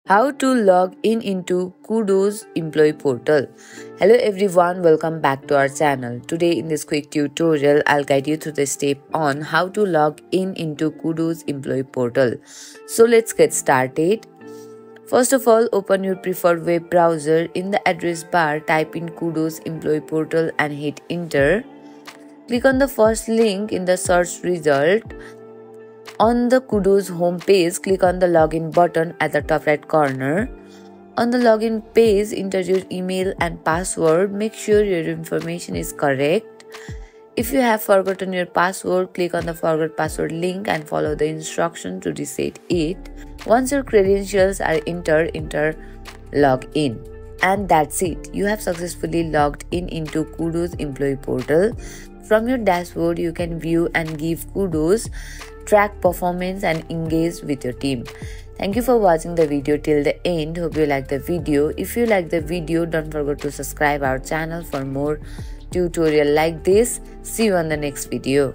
How to log in into Kudos Employee Portal. Hello everyone, welcome back to our channel. Today in this quick tutorial, I'll guide you through the step on how to log in into Kudos Employee Portal. So let's get started. First of all, open your preferred web browser. In the address bar, type in Kudos Employee Portal and hit enter. Click on the first link in the search result. On the Kudos homepage, click on the login button at the top right corner. On the login page, enter your email and password. Make sure your information is correct. If you have forgotten your password, click on the forgot password link and follow the instruction to reset it. Once your credentials are entered, enter login. And that's it. You have successfully logged in into Kudos Employee Portal. From your dashboard, you can view and give kudos, track performance and engage with your team. Thank you for watching the video till the end. Hope you like the video. If you like the video, don't forget to subscribe our channel for more tutorial like this. See you on the next video.